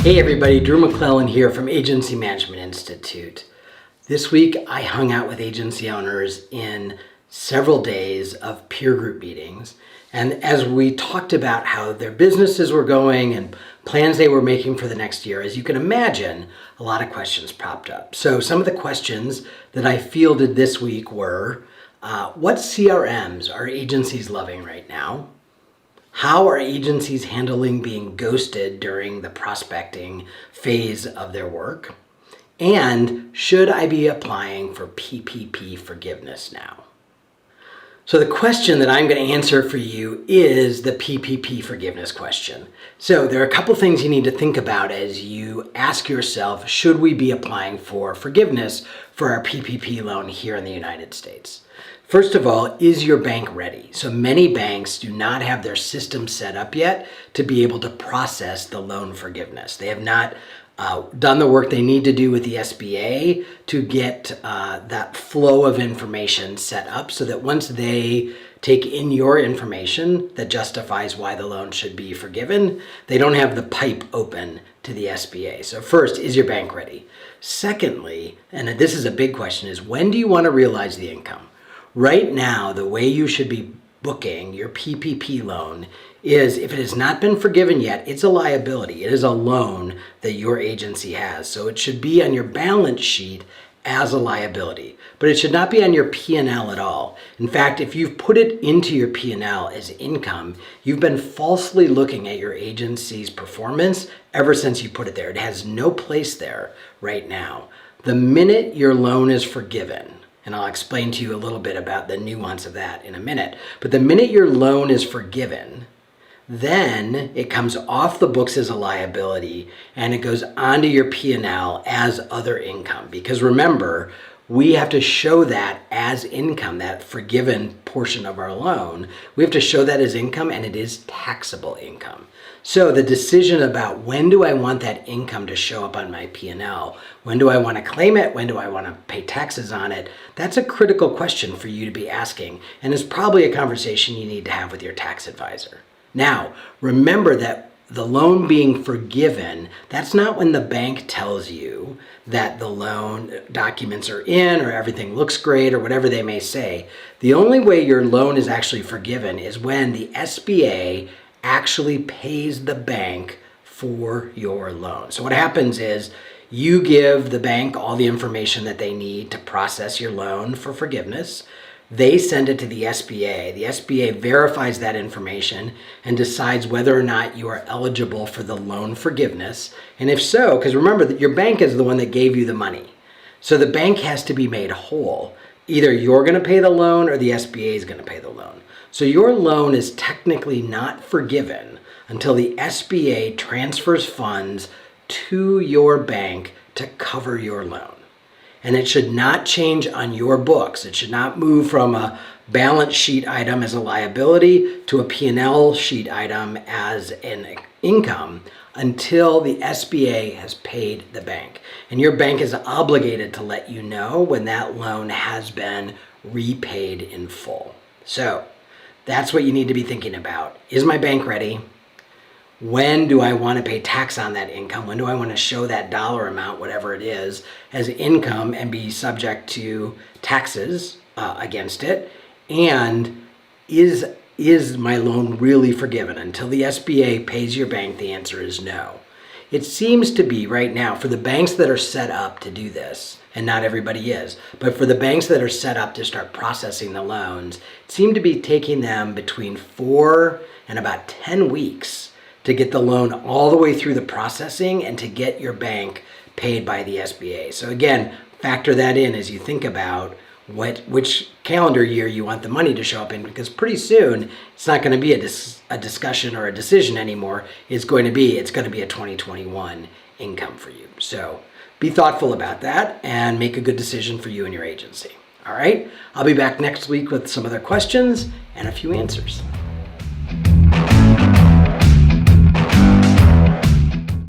Hey everybody, Drew McLellan here from Agency Management Institute. This week I hung out with agency owners in several days of peer group meetings. And as we talked about how their businesses were going and plans they were making for the next year, as you can imagine, a lot of questions popped up. So some of the questions that I fielded this week were, what CRMs are agencies loving right now? How are agencies handling being ghosted during the prospecting phase of their work? And should I be applying for PPP forgiveness now? So the question that I'm going to answer for you is the PPP forgiveness question. So there are a couple things you need to think about as you ask yourself, should we be applying for forgiveness for our PPP loan here in the United States? First of all, is your bank ready? So many banks do not have their system set up yet to be able to process the loan forgiveness. They have not done the work they need to do with the SBA to get that flow of information set up so that once they take in your information that justifies why the loan should be forgiven, they don't have the pipe open to the SBA. So first, is your bank ready? Secondly, and this is a big question, is when do you want to realize the income? Right now, the way you should be booking your PPP loan is if it has not been forgiven yet, it's a liability. It is a loan that your agency has. So it should be on your balance sheet as a liability, but it should not be on your P&L at all. In fact, if you've put it into your P&L as income, you've been falsely looking at your agency's performance ever since you put it there. It has no place there right now. The minute your loan is forgiven, and I'll explain to you a little bit about the nuance of that in a minute. But the minute your loan is forgiven, then it comes off the books as a liability and it goes onto your P&L as other income. Because remember, we have to show that as income, that forgiven portion of our loan. We have to show that as income, and it is taxable income. So the decision about when do I want that income to show up on my P&L, when do I want to claim it, when do I want to pay taxes on it, that's a critical question for you to be asking, and it's probably a conversation you need to have with your tax advisor. Now, remember that the loan being forgiven, that's not when the bank tells you that the loan documents are in or everything looks great or whatever they may say. The only way your loan is actually forgiven is when the SBA actually pays the bank for your loan. So what happens is you give the bank all the information that they need to process your loan for forgiveness. They send it to the SBA. The SBA verifies that information and decides whether or not you are eligible for the loan forgiveness. And if so, because remember that your bank is the one that gave you the money. So the bank has to be made whole. Either you're going to pay the loan or the SBA is going to pay the loan. So your loan is technically not forgiven until the SBA transfers funds to your bank to cover your loan. And it should not change on your books. It should not move from a balance sheet item as a liability to a P&L sheet item as an income until the SBA has paid the bank. And your bank is obligated to let you know when that loan has been repaid in full. So that's what you need to be thinking about. Is my bank ready? When do I want to pay tax on that income? When do I want to show that dollar amount, whatever it is, as income and be subject to taxes against it? And is my loan really forgiven? Until the SBA pays your bank, the answer is no. It seems to be right now for the banks that are set up to do this, and not everybody is, but for the banks that are set up to start processing the loans, it seemed to be taking them between 4 and about 10 weeks to get the loan all the way through the processing and to get your bank paid by the SBA. So again, factor that in as you think about which calendar year you want the money to show up in, because pretty soon it's not going to be a discussion or a decision anymore. It's going to be a 2021 income for you. So be thoughtful about that and make a good decision for you and your agency. All right, I'll be back next week with some other questions and a few answers.